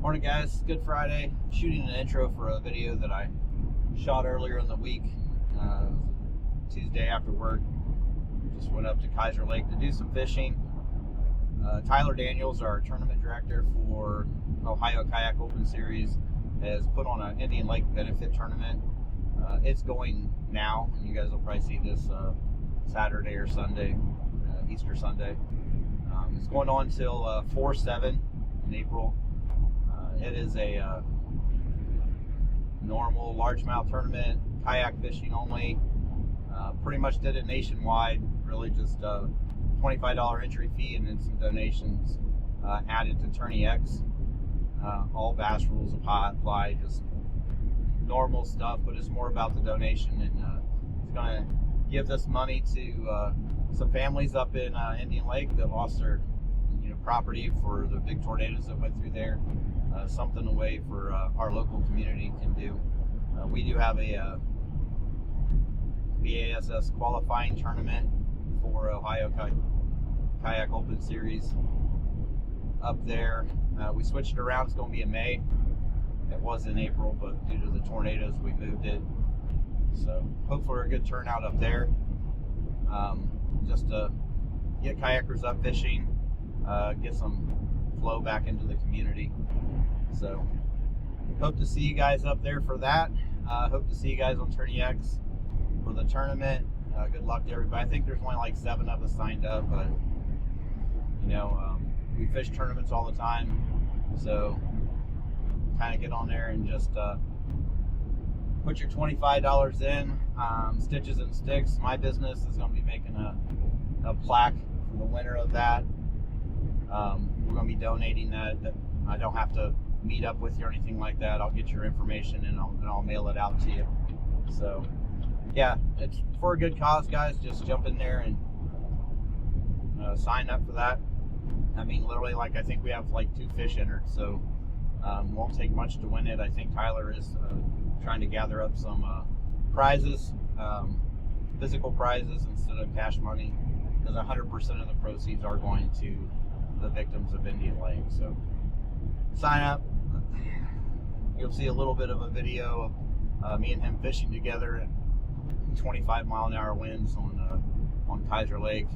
Morning guys, good Friday. Shooting an intro for a video that I shot earlier in the week, Tuesday after work. Just went up to Kiser Lake to do some fishing. Tyler Daniels, our tournament director for Ohio Kayak Open Series, has put on an Indian Lake benefit tournament. It's going now, and you guys will probably see this Saturday or Sunday, Easter Sunday. It's going on till 4/7 in April. It is a normal largemouth tournament, kayak fishing only. Pretty much did it nationwide, really just a $25 entry fee and then some donations added to Tourney X. All bass rules apply, just normal stuff, but it's more about the donation, and it's going to give this money to some families up in Indian Lake that lost their property for the big tornadoes that went through there. Something a way for our local community can do. We do have a BASS qualifying tournament for Ohio Kayak Open Series up there. We switched it around. It's going to be in May. It was in April, but due to the tornadoes, we moved it. So hope for a good turnout up there. Just to get kayakers up fishing, get some flow back into the community. So hope to see you guys up there for that. Hope to see you guys on Tourney X for the tournament. Good luck to everybody. I think there's only like 7 of us signed up, but we fish tournaments all the time, so kind of get on there and just put your $25 in. Stitches and Sticks, my business, is going to be making a plaque for the winner of that. We're going to be donating that. I don't have to meet up with you or anything like that. I'll get your information and I'll mail it out to you. So yeah, it's for a good cause, guys. Just jump in there and sign up for that. I mean, literally, like, I think we have like 2 fish entered, so won't take much to win it. I think Tyler is trying to gather up some prizes, physical prizes instead of cash money, because 100% of the proceeds are going to the victims of Indian Lake. So sign up. You'll see a little bit of a video of me and him fishing together and 25-mile-an-hour winds on Kiser Lake.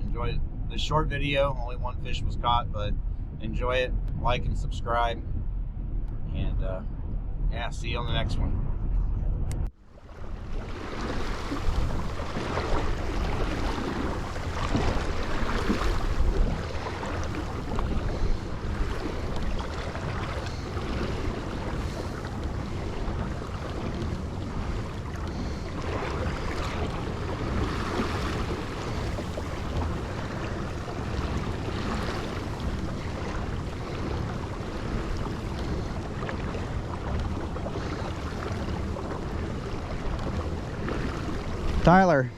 Enjoy this short video. Only 1 fish was caught, but enjoy it. Like and subscribe, and yeah, see you on the next one. Tyler,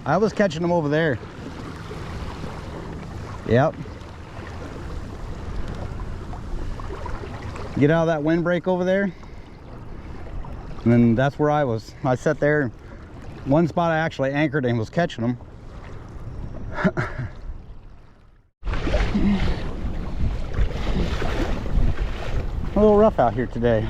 I was catching them over there. Yep. Get out of that windbreak over there. And then that's where I was. I sat there. One spot I actually anchored and was catching them. A little rough out here today.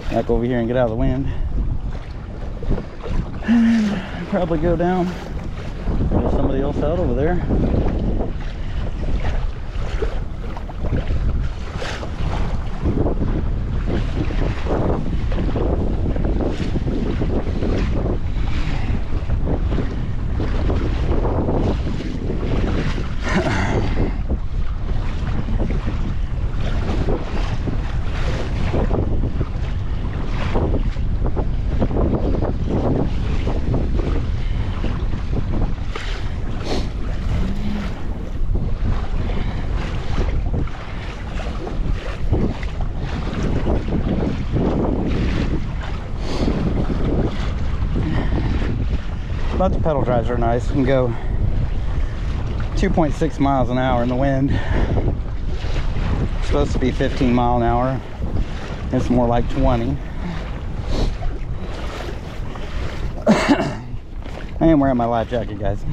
Back over here and get out of the wind. And probably go down. There's somebody else out over there. But the pedal drives are nice. You can go 2.6 miles an hour in the wind. It's supposed to be 15 mile an hour. It's more like 20. I am wearing my life jacket, guys.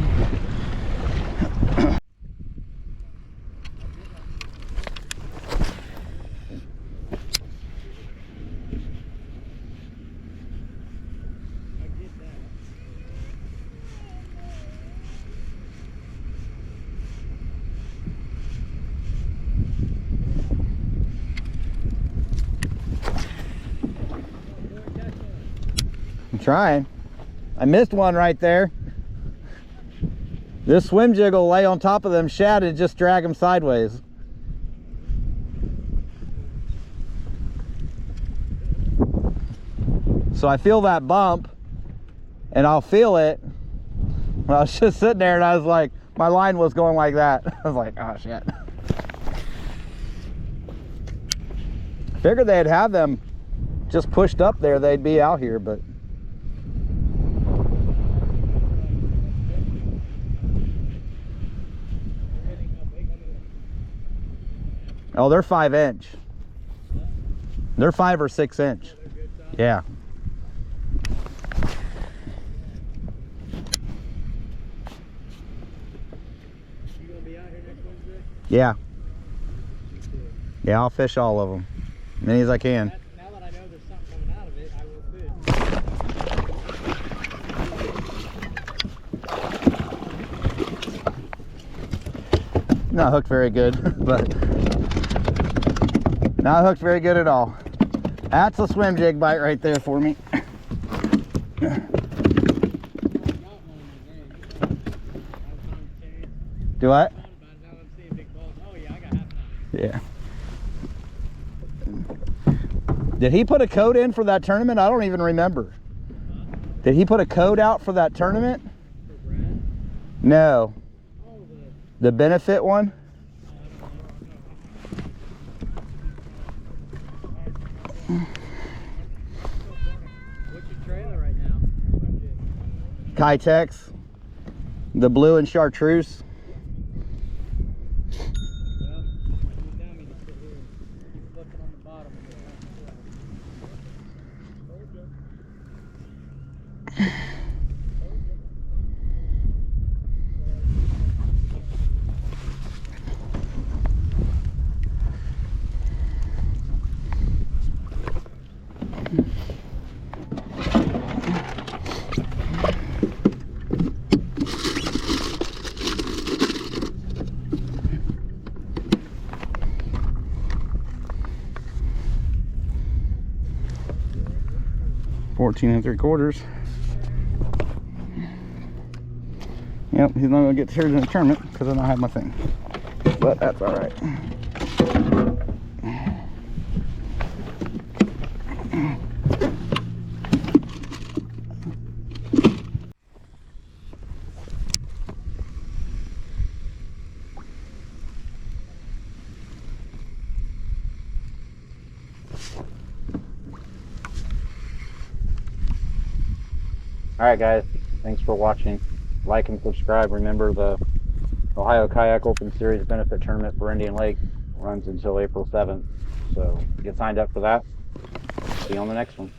I'm trying. I missed one right there. This swim jig will lay on top of them shad and just drag them sideways. So I feel that bump and I'll feel it. I was just sitting there and I was like, my line was going like that. I was like, oh shit. Figured they'd have them just pushed up there, they'd be out here, but oh, they're 5-inch. They're 5 or 6 inch. Yeah. You gonna be out here next Wednesday? Yeah. Yeah, I'll fish all of them. As many as I can. Now that I know there's something coming out of it, I will fish. Not hooked very good, but not hooked very good at all. That's a swim jig bite right there for me. Do what? Yeah. Did he put a code in for that tournament? I don't even remember. Did he put a code out for that tournament? No. The benefit one? What's your trailer right now? Kitex. The blue and chartreuse. Well, you tell me to sit here and keep flipping on the bottom. $14 3/4. Yep, he's not gonna get here in the tournament because I don't have my thing. But that's all right. Alright guys, thanks for watching. Like and subscribe. Remember, the Ohio Kayak Open Series benefit tournament for Indian Lake runs until April 7th. So get signed up for that. See you on the next one.